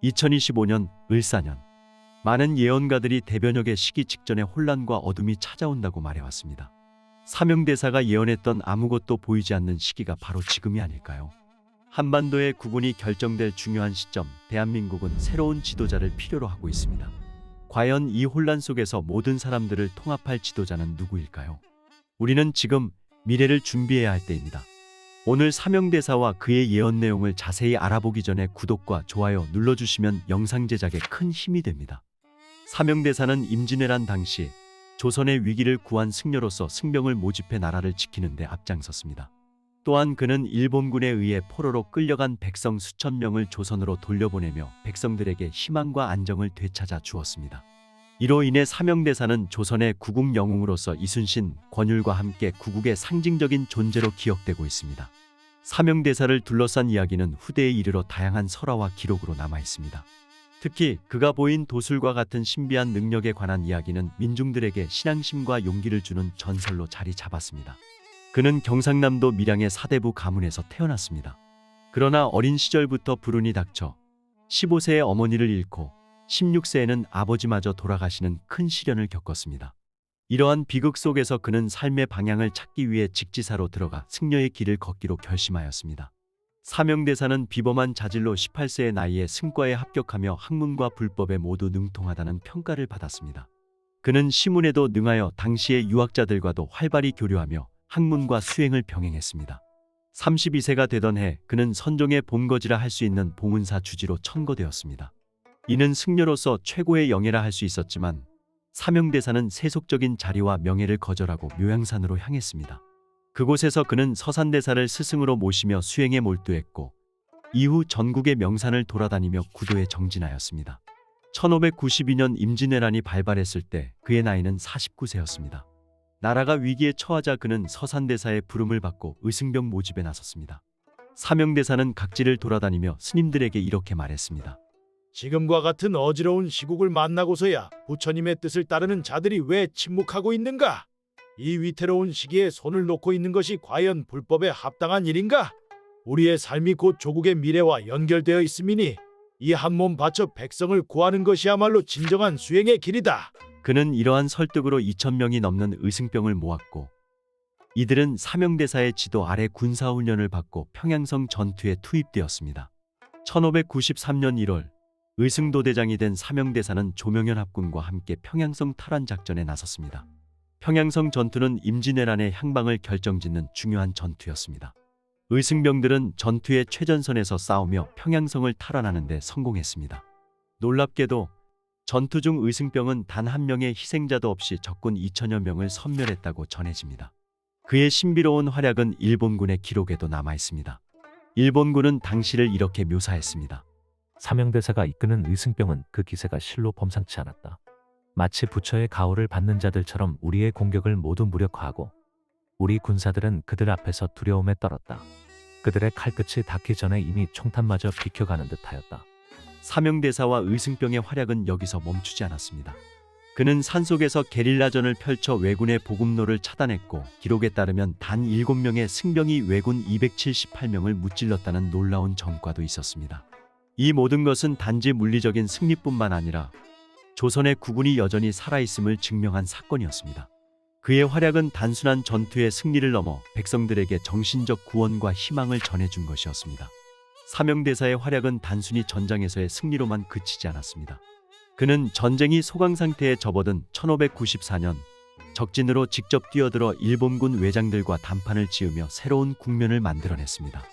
2025년 을사년, 많은 예언가들이 대변역의 시기 직전에 혼란과 어둠이 찾아온다고 말해왔습니다. 사명대사가 예언했던 아무것도 보이지 않는 시기가 바로 지금이 아닐까요? 한반도의 국운이 결정될 중요한 시점, 대한민국은 새로운 지도자를 필요로 하고 있습니다. 과연 이 혼란 속에서 모든 사람들을 통합할 지도자는 누구일까요? 우리는 지금 미래를 준비해야 할 때입니다. 오늘 사명대사와 그의 예언 내용을 자세히 알아보기 전에 구독과 좋아요 눌러주시면 영상 제작에 큰 힘이 됩니다. 사명대사는 임진왜란 당시 조선의 위기를 구한 승려로서 승병을 모집해 나라를 지키는 데 앞장섰습니다. 또한 그는 일본군에 의해 포로로 끌려간 백성 수천 명을 조선으로 돌려보내며 백성들에게 희망과 안정을 되찾아 주었습니다. 이로 인해 사명대사는 조선의 구국 영웅으로서 이순신, 권율과 함께 구국의 상징적인 존재로 기억되고 있습니다. 사명대사를 둘러싼 이야기는 후대에 이르러 다양한 설화와 기록으로 남아 있습니다. 특히 그가 보인 도술과 같은 신비한 능력에 관한 이야기는 민중들에게 신앙심과 용기를 주는 전설로 자리 잡았습니다. 그는 경상남도 밀양의 사대부 가문에서 태어났습니다. 그러나 어린 시절부터 불운이 닥쳐 15세에 어머니를 잃고 16세에는 아버지마저 돌아가시는 큰 시련을 겪었습니다. 이러한 비극 속에서 그는 삶의 방향을 찾기 위해 직지사로 들어가 승려의 길을 걷기로 결심하였습니다. 사명대사는 비범한 자질로 18세의 나이에 승과에 합격하며 학문과 불법에 모두 능통하다는 평가를 받았습니다. 그는 시문에도 능하여 당시의 유학자들과도 활발히 교류하며 학문과 수행을 병행했습니다. 32세가 되던 해 그는 선종의 본거지라 할 수 있는 봉은사 주지로 천거되었습니다. 이는 승려로서 최고의 영예라 할 수 있었지만 사명대사는 세속적인 자리와 명예를 거절하고 묘양산으로 향했습니다. 그곳에서 그는 서산대사를 스승으로 모시며 수행에 몰두했고 이후 전국의 명산을 돌아다니며 구도에 정진하였습니다. 1592년 임진왜란이 발발했을 때 그의 나이는 49세였습니다. 나라가 위기에 처하자 그는 서산대사의 부름을 받고 의승병 모집에 나섰습니다. 사명대사는 각지를 돌아다니며 스님들에게 이렇게 말했습니다. 지금과 같은 어지러운 시국을 만나고서야 부처님의 뜻을 따르는 자들이 왜 침묵하고 있는가? 이 위태로운 시기에 손을 놓고 있는 것이 과연 불법에 합당한 일인가? 우리의 삶이 곧 조국의 미래와 연결되어 있음이니 이 한 몸 바쳐 백성을 구하는 것이야말로 진정한 수행의 길이다. 그는 이러한 설득으로 2,000명이 넘는 의승병을 모았고 이들은 사명대사의 지도 아래 군사훈련을 받고 평양성 전투에 투입되었습니다. 1593년 1월 의승도대장이 된 사명대사는 조명현 합군과 함께 평양성 탈환 작전에 나섰습니다. 평양성 전투는 임진왜란의 향방을 결정짓는 중요한 전투였습니다. 의승병들은 전투의 최전선에서 싸우며 평양성을 탈환하는 데 성공했습니다. 놀랍게도 전투 중 의승병은 단 한 명의 희생자도 없이 적군 2,000여 명을 섬멸했다고 전해집니다. 그의 신비로운 활약은 일본군의 기록에도 남아 있습니다. 일본군은 당시를 이렇게 묘사했습니다. 사명대사가 이끄는 의승병은 그 기세가 실로 범상치 않았다. 마치 부처의 가호를 받는 자들처럼 우리의 공격을 모두 무력화하고 우리 군사들은 그들 앞에서 두려움에 떨었다. 그들의 칼끝이 닿기 전에 이미 총탄마저 비켜가는 듯하였다. 사명대사와 의승병의 활약은 여기서 멈추지 않았습니다. 그는 산속에서 게릴라전을 펼쳐 왜군의 보급로를 차단했고 기록에 따르면 단 7명의 승병이 왜군 278명을 무찔렀다는 놀라운 전과도 있었습니다. 이 모든 것은 단지 물리적인 승리뿐만 아니라 조선의 국운이 여전히 살아있음을 증명한 사건이었습니다. 그의 활약은 단순한 전투의 승리를 넘어 백성들에게 정신적 구원과 희망을 전해준 것이었습니다. 사명대사의 활약은 단순히 전장에서의 승리로만 그치지 않았습니다. 그는 전쟁이 소강 상태에 접어든 1594년 적진으로 직접 뛰어들어 일본군 외장들과 단판을 지으며 새로운 국면을 만들어냈습니다.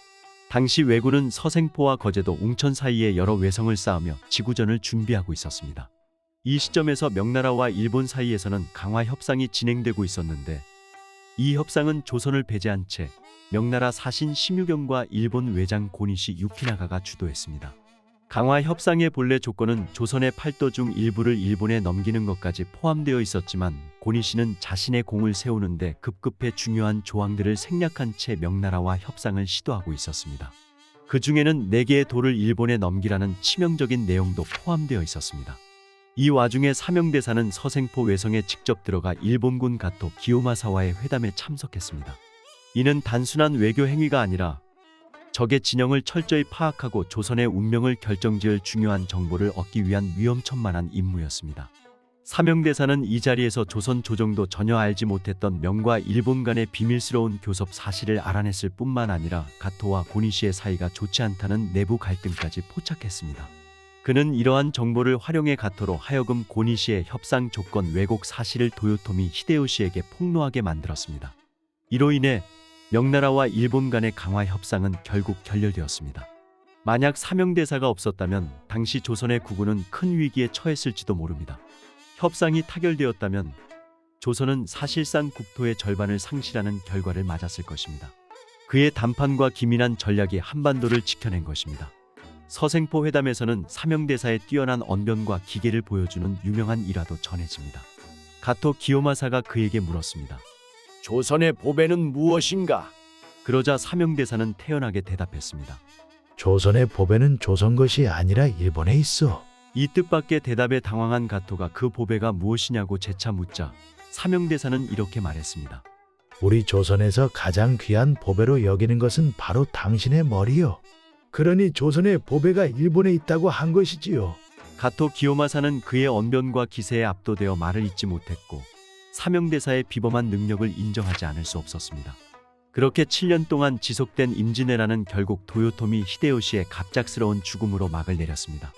당시 왜군은 서생포와 거제도, 웅천 사이에 여러 외성을 쌓으며 지구전을 준비하고 있었습니다. 이 시점에서 명나라와 일본 사이에서는 강화 협상이 진행되고 있었는데 이 협상은 조선을 배제한 채 명나라 사신 심유경과 일본 외장 고니시 유키나가가 주도했습니다. 강화 협상의 본래 조건은 조선의 팔도 중 일부를 일본에 넘기는 것까지 포함되어 있었지만 고니시는 자신의 공을 세우는데 급급해 중요한 조항들을 생략한 채 명나라와 협상을 시도하고 있었습니다. 그 중에는 4개의 도를 일본에 넘기라는 치명적인 내용도 포함되어 있었습니다. 이 와중에 사명대사는 서생포 외성에 직접 들어가 일본군 가토 기요마사와의 회담에 참석했습니다. 이는 단순한 외교 행위가 아니라 적의 진영을 철저히 파악하고 조선의 운명을 결정지을 중요한 정보를 얻기 위한 위험천만한 임무였습니다. 사명대사는 이 자리에서 조선 조정도 전혀 알지 못했던 명과 일본 간의 비밀스러운 교섭 사실을 알아냈을 뿐만 아니라 가토와 고니시의 사이가 좋지 않다는 내부 갈등까지 포착했습니다. 그는 이러한 정보를 활용해 가토로 하여금 고니시의 협상 조건 왜곡 사실을 도요토미 히데요시에게 폭로하게 만들었습니다. 이로 인해 명나라와 일본 간의 강화 협상은 결국 결렬되었습니다. 만약 사명대사가 없었다면 당시 조선의 국군은 큰 위기에 처했을지도 모릅니다. 협상이 타결되었다면 조선은 사실상 국토의 절반을 상실하는 결과를 맞았을 것입니다. 그의 단판과 기민한 전략이 한반도를 지켜낸 것입니다. 서생포 회담에서는 사명대사의 뛰어난 언변과 기계를 보여주는 유명한 일화도 전해집니다. 가토 기요마사가 그에게 물었습니다. 조선의 보배는 무엇인가? 그러자 사명대사는 태연하게 대답했습니다. 조선의 보배는 조선 것이 아니라 일본에 있어. 이 뜻밖의 대답에 당황한 가토가 그 보배가 무엇이냐고 재차 묻자 사명대사는 이렇게 말했습니다. 우리 조선에서 가장 귀한 보배로 여기는 것은 바로 당신의 머리요. 그러니 조선의 보배가 일본에 있다고 한 것이지요. 가토 기요마사는 그의 언변과 기세에 압도되어 말을 잇지 못했고 사명대사의 비범한 능력을 인정하지 않을 수 없었습니다. 그렇게 7년 동안 지속된 임진왜란은 결국 도요토미 히데요시의 갑작스러운 죽음으로 막을 내렸습니다.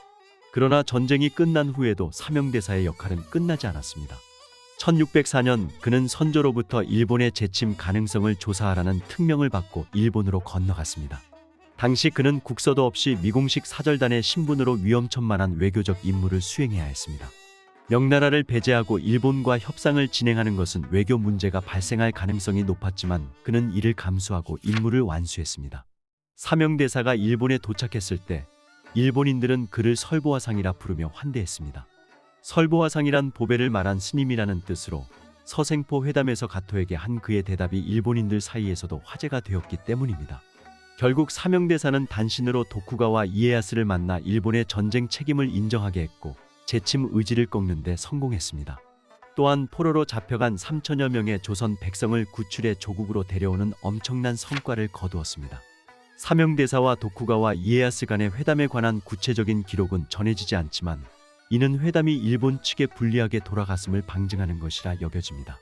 그러나 전쟁이 끝난 후에도 사명대사의 역할은 끝나지 않았습니다. 1604년 그는 선조로부터 일본의 재침 가능성을 조사하라는 특명을 받고 일본으로 건너갔습니다. 당시 그는 국서도 없이 미공식 사절단의 신분으로 위험천만한 외교적 임무를 수행해야 했습니다. 명나라를 배제하고 일본과 협상을 진행하는 것은 외교 문제가 발생할 가능성이 높았지만 그는 이를 감수하고 임무를 완수했습니다. 사명대사가 일본에 도착했을 때 일본인들은 그를 설보화상이라 부르며 환대했습니다. 설보화상이란 보배를 말한 스님이라는 뜻으로 서생포 회담에서 가토에게 한 그의 대답이 일본인들 사이에서도 화제가 되었기 때문입니다. 결국 사명대사는 단신으로 도쿠가와 이에야스를 만나 일본의 전쟁 책임을 인정하게 했고 재침 의지를 꺾는 데 성공했습니다. 또한 포로로 잡혀간 3천여 명의 조선 백성을 구출해 조국으로 데려오는 엄청난 성과를 거두었습니다. 사명대사와 도쿠가와 이에야스 간의 회담에 관한 구체적인 기록은 전해지지 않지만 이는 회담이 일본 측에 불리하게 돌아갔음을 방증하는 것이라 여겨집니다.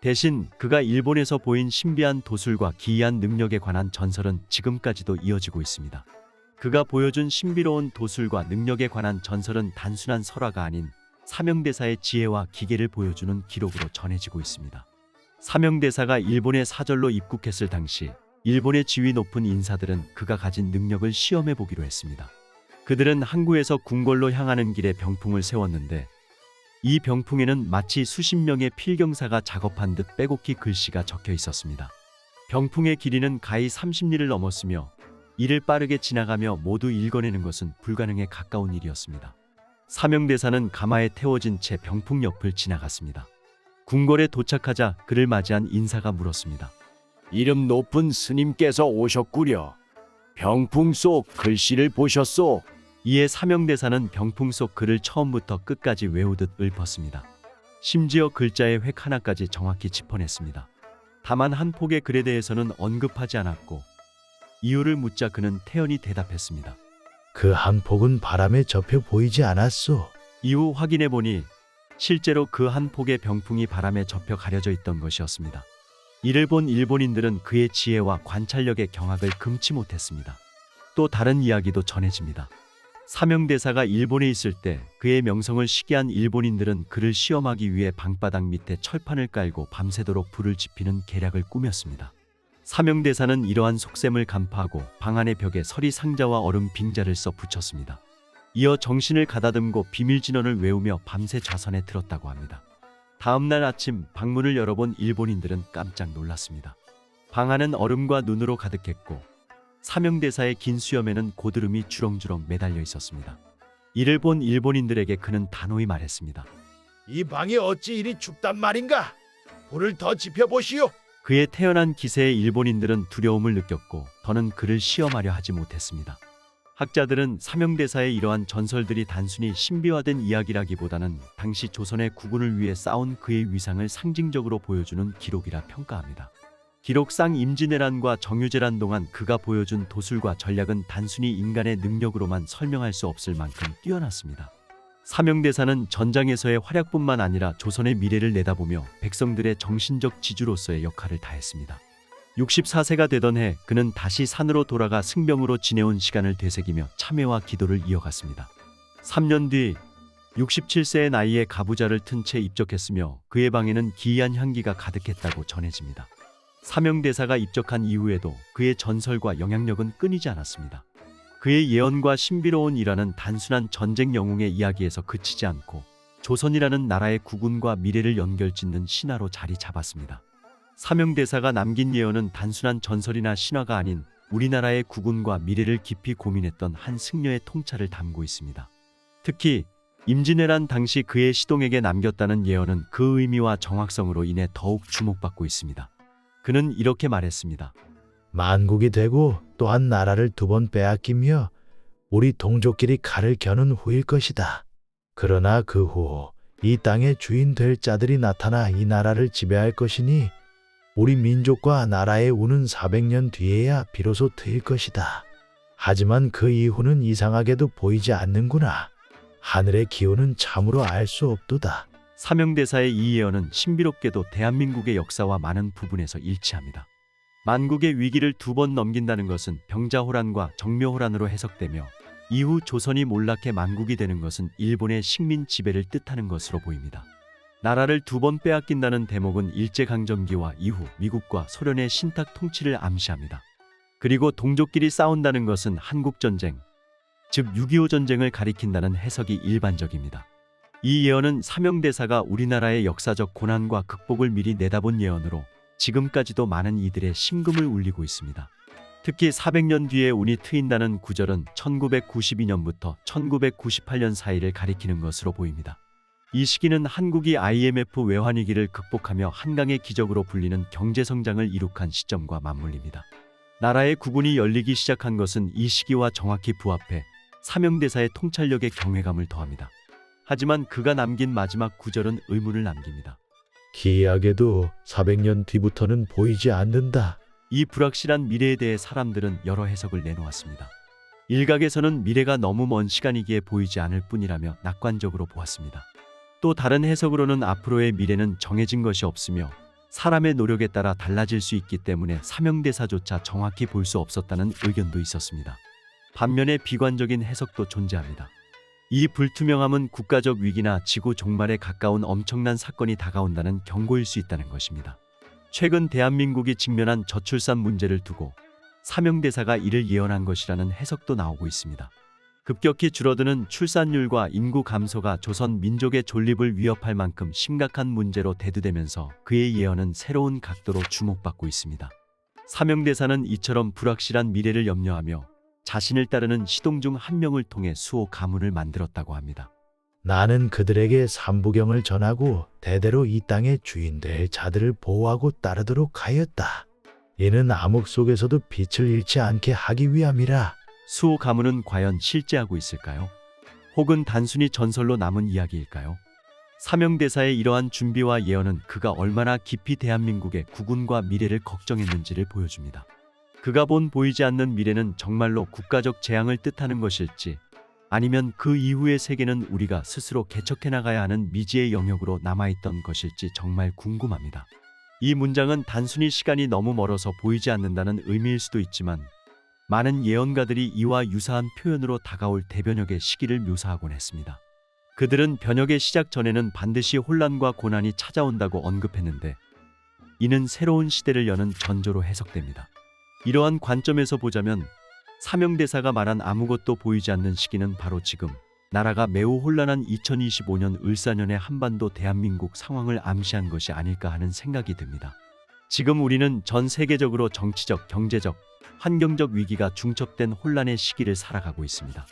대신 그가 일본에서 보인 신비한 도술과 기이한 능력에 관한 전설은 지금까지도 이어지고 있습니다. 그가 보여준 신비로운 도술과 능력에 관한 전설은 단순한 설화가 아닌 사명대사의 지혜와 기계를 보여주는 기록으로 전해지고 있습니다. 사명대사가 일본에 사절로 입국했을 당시 일본의 지위 높은 인사들은 그가 가진 능력을 시험해 보기로 했습니다. 그들은 항구에서 궁궐로 향하는 길에 병풍을 세웠는데 이 병풍에는 마치 수십 명의 필경사가 작업한 듯 빼곡히 글씨가 적혀 있었습니다. 병풍의 길이는 가히 30리를 넘었으며 이를 빠르게 지나가며 모두 읽어내는 것은 불가능에 가까운 일이었습니다. 사명대사는 가마에 태워진 채 병풍 옆을 지나갔습니다. 궁궐에 도착하자 그를 맞이한 인사가 물었습니다. 이름 높은 스님께서 오셨구려. 병풍 속 글씨를 보셨소? 이에 사명대사는 병풍 속 글을 처음부터 끝까지 외우듯 읊었습니다. 심지어 글자의 획 하나까지 정확히 짚어냈습니다. 다만 한 폭의 글에 대해서는 언급하지 않았고 이유를 묻자 그는 태연히 대답했습니다. 그 한 폭은 바람에 접혀 보이지 않았소. 이후 확인해보니 실제로 그 한 폭의 병풍이 바람에 접혀 가려져 있던 것이었습니다. 이를 본 일본인들은 그의 지혜와 관찰력의 경악을 금치 못했습니다. 또 다른 이야기도 전해집니다. 사명대사가 일본에 있을 때 그의 명성을 시기한 일본인들은 그를 시험하기 위해 방바닥 밑에 철판을 깔고 밤새도록 불을 지피는 계략을 꾸몄습니다. 사명대사는 이러한 속셈을 간파하고 방 안의 벽에 서리 상자와 얼음 빙자를 써 붙였습니다. 이어 정신을 가다듬고 비밀진언을 외우며 밤새 좌선에 들었다고 합니다. 다음 날 아침 방문을 열어본 일본인들은 깜짝 놀랐습니다. 방 안은 얼음과 눈으로 가득했고 사명대사의 긴 수염에는 고드름이 주렁주렁 매달려 있었습니다. 이를 본 일본인들에게 그는 단호히 말했습니다. 이 방이 어찌 이리 춥단 말인가? 불을 더 지펴보시오. 그의 태연한 기세에 일본인들은 두려움을 느꼈고 더는 그를 시험하려 하지 못했습니다. 학자들은 사명대사의 이러한 전설들이 단순히 신비화된 이야기라기보다는 당시 조선의 국군을 위해 싸운 그의 위상을 상징적으로 보여주는 기록이라 평가합니다. 기록상 임진왜란과 정유재란 동안 그가 보여준 도술과 전략은 단순히 인간의 능력으로만 설명할 수 없을 만큼 뛰어났습니다. 사명대사는 전장에서의 활약뿐만 아니라 조선의 미래를 내다보며 백성들의 정신적 지주로서의 역할을 다했습니다. 64세가 되던 해 그는 다시 산으로 돌아가 승병으로 지내온 시간을 되새기며 참회와 기도를 이어갔습니다. 3년 뒤 67세의 나이에 가부좌를 튼 채 입적했으며 그의 방에는 기이한 향기가 가득했다고 전해집니다. 사명대사가 입적한 이후에도 그의 전설과 영향력은 끊이지 않았습니다. 그의 예언과 신비로운 일화는 단순한 전쟁 영웅의 이야기에서 그치지 않고 조선이라는 나라의 국운과 미래를 연결짓는 신화로 자리 잡았습니다. 사명대사가 남긴 예언은 단순한 전설이나 신화가 아닌 우리나라의 국운과 미래를 깊이 고민했던 한 승려의 통찰을 담고 있습니다. 특히 임진왜란 당시 그의 시동에게 남겼다는 예언은 그 의미와 정확성으로 인해 더욱 주목받고 있습니다. 그는 이렇게 말했습니다. 만국이 되고 또한 나라를 2번 빼앗기며 우리 동족끼리 칼을 겨눈 후일 것이다. 그러나 그 후 이 땅의 주인 될 자들이 나타나 이 나라를 지배할 것이니 우리 민족과 나라의 운은 400년 뒤에야 비로소 트일 것이다. 하지만 그 이후는 이상하게도 보이지 않는구나. 하늘의 기운은 참으로 알 수 없도다. 사명대사의 이 예언은 신비롭게도 대한민국의 역사와 많은 부분에서 일치합니다. 만국의 위기를 2번 넘긴다는 것은 병자호란과 정묘호란으로 해석되며 이후 조선이 몰락해 만국이 되는 것은 일본의 식민 지배를 뜻하는 것으로 보입니다. 나라를 2번 빼앗긴다는 대목은 일제강점기와 이후 미국과 소련의 신탁 통치를 암시합니다. 그리고 동족끼리 싸운다는 것은 한국전쟁, 즉 6.25 전쟁을 가리킨다는 해석이 일반적입니다. 이 예언은 사명대사가 우리나라의 역사적 고난과 극복을 미리 내다본 예언으로 지금까지도 많은 이들의 심금을 울리고 있습니다. 특히 400년 뒤에 운이 트인다는 구절은 1992년부터 1998년 사이를 가리키는 것으로 보입니다. 이 시기는 한국이 IMF 외환위기를 극복하며 한강의 기적으로 불리는 경제성장을 이룩한 시점과 맞물립니다. 나라의 국운이 열리기 시작한 것은 이 시기와 정확히 부합해 사명대사의 통찰력에 경외감을 더합니다. 하지만 그가 남긴 마지막 구절은 의문을 남깁니다. 기이하게도 400년 뒤부터는 보이지 않는다. 이 불확실한 미래에 대해 사람들은 여러 해석을 내놓았습니다. 일각에서는 미래가 너무 먼 시간이기에 보이지 않을 뿐이라며 낙관적으로 보았습니다. 또 다른 해석으로는 앞으로의 미래는 정해진 것이 없으며 사람의 노력에 따라 달라질 수 있기 때문에 사명대사조차 정확히 볼 수 없었다는 의견도 있었습니다. 반면에 비관적인 해석도 존재합니다. 이 불투명함은 국가적 위기나 지구 종말에 가까운 엄청난 사건이 다가온다는 경고일 수 있다는 것입니다. 최근 대한민국이 직면한 저출산 문제를 두고 사명대사가 이를 예언한 것이라는 해석도 나오고 있습니다. 급격히 줄어드는 출산율과 인구 감소가 조선 민족의 존립을 위협할 만큼 심각한 문제로 대두되면서 그의 예언은 새로운 각도로 주목받고 있습니다. 사명대사는 이처럼 불확실한 미래를 염려하며 자신을 따르는 시동 중 한 명을 통해 수호 가문을 만들었다고 합니다. 나는 그들에게 삼부경을 전하고 대대로 이 땅의 주인 될 자들을 보호하고 따르도록 하였다. 이는 암흑 속에서도 빛을 잃지 않게 하기 위함이라. 수호 가문은 과연 실제하고 있을까요? 혹은 단순히 전설로 남은 이야기일까요? 사명대사의 이러한 준비와 예언은 그가 얼마나 깊이 대한민국의 국운과 미래를 걱정했는지를 보여줍니다. 그가 본 보이지 않는 미래는 정말로 국가적 재앙을 뜻하는 것일지 아니면 그 이후의 세계는 우리가 스스로 개척해 나가야 하는 미지의 영역으로 남아있던 것일지 정말 궁금합니다. 이 문장은 단순히 시간이 너무 멀어서 보이지 않는다는 의미일 수도 있지만 많은 예언가들이 이와 유사한 표현으로 다가올 대변혁의 시기를 묘사하곤 했습니다. 그들은 변혁의 시작 전에는 반드시 혼란과 고난이 찾아온다고 언급했는데 이는 새로운 시대를 여는 전조로 해석됩니다. 이러한 관점에서 보자면 사명대사가 말한 아무것도 보이지 않는 시기는 바로 지금 나라가 매우 혼란한 2025년 을사년의 한반도 대한민국 상황을 암시한 것이 아닐까 하는 생각이 듭니다. 지금 우리는 전 세계적으로 정치적, 경제적, 환경적 위기가 중첩된 혼란의 시기를 살아가고 있습니다.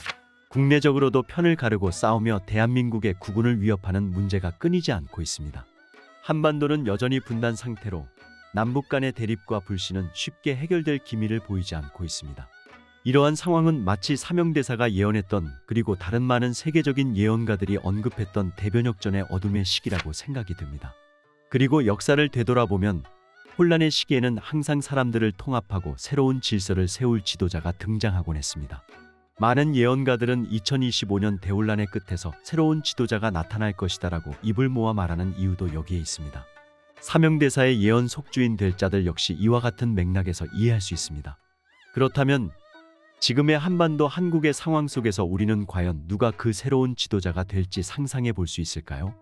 국내적으로도 편을 가르고 싸우며 대한민국의 국운을 위협하는 문제가 끊이지 않고 있습니다. 한반도는 여전히 분단 상태로 남북 간의 대립과 불신은 쉽게 해결될 기미를 보이지 않고 있습니다. 이러한 상황은 마치 사명대사가 예언했던 그리고 다른 많은 세계적인 예언가들이 언급했던 대변혁전의 어둠의 시기라고 생각이 듭니다. 그리고 역사를 되돌아보면 혼란의 시기에는 항상 사람들을 통합하고 새로운 질서를 세울 지도자가 등장하곤 했습니다. 많은 예언가들은 2025년 대혼란의 끝에서 새로운 지도자가 나타날 것이다라고 입을 모아 말하는 이유도 여기에 있습니다. 사명대사의 예언 속주인 될 자들 역시 이와 같은 맥락에서 이해할 수 있습니다. 그렇다면 지금의 한반도 한국의 상황 속에서 우리는 과연 누가 그 새로운 지도자가 될지 상상해 볼 수 있을까요?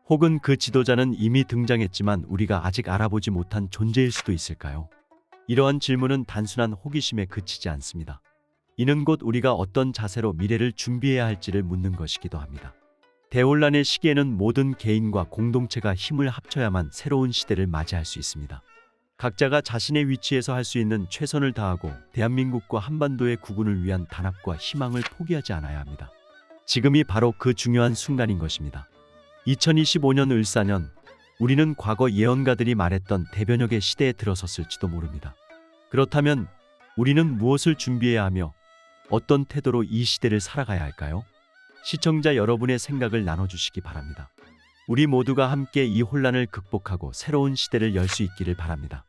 혹은 그 지도자는 이미 등장했지만 우리가 아직 알아보지 못한 존재일 수도 있을까요? 이러한 질문은 단순한 호기심에 그치지 않습니다. 이는 곧 우리가 어떤 자세로 미래를 준비해야 할지를 묻는 것이기도 합니다. 대혼란의 시기에는 모든 개인과 공동체가 힘을 합쳐야만 새로운 시대를 맞이할 수 있습니다. 각자가 자신의 위치에서 할 수 있는 최선을 다하고 대한민국과 한반도의 구군을 위한 단합과 희망을 포기하지 않아야 합니다. 지금이 바로 그 중요한 순간인 것입니다. 2025년 을사년, 우리는 과거 예언가들이 말했던 대변혁의 시대에 들어섰을지도 모릅니다. 그렇다면 우리는 무엇을 준비해야 하며 어떤 태도로 이 시대를 살아가야 할까요? 시청자 여러분의 생각을 나눠주시기 바랍니다. 우리 모두가 함께 이 혼란을 극복하고 새로운 시대를 열 수 있기를 바랍니다.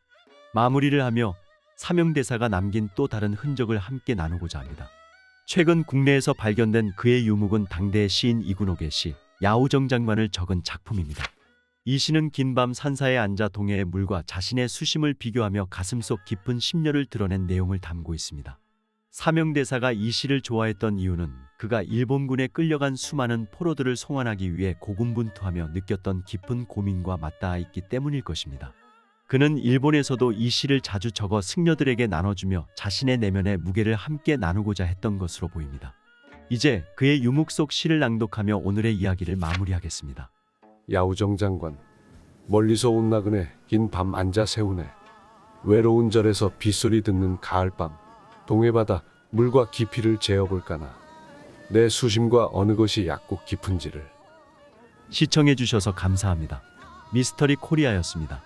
마무리를 하며 사명대사가 남긴 또 다른 흔적을 함께 나누고자 합니다. 최근 국내에서 발견된 그의 유목은 당대의 시인 이군옥의 시 야우정 장관을 적은 작품입니다. 이 시는 긴밤 산사에 앉아 동해의 물과 자신의 수심을 비교하며 가슴속 깊은 심려를 드러낸 내용을 담고 있습니다. 사명대사가 이 시를 좋아했던 이유는 그가 일본군에 끌려간 수많은 포로들을 송환하기 위해 고군분투하며 느꼈던 깊은 고민과 맞닿아 있기 때문일 것입니다. 그는 일본에서도 이 시를 자주 적어 승려들에게 나눠주며 자신의 내면의 무게를 함께 나누고자 했던 것으로 보입니다. 이제 그의 유목 속 시를 낭독하며 오늘의 이야기를 마무리하겠습니다. 야우정 장관, 멀리서 온 나그네 긴 밤 앉아 세우네. 외로운 절에서 빗소리 듣는 가을밤, 동해바다 물과 깊이를 재어볼까나. 내 수심과 어느 것이 얕고 깊은지를. 시청해 주셔서 감사합니다. 미스터리 코리아였습니다.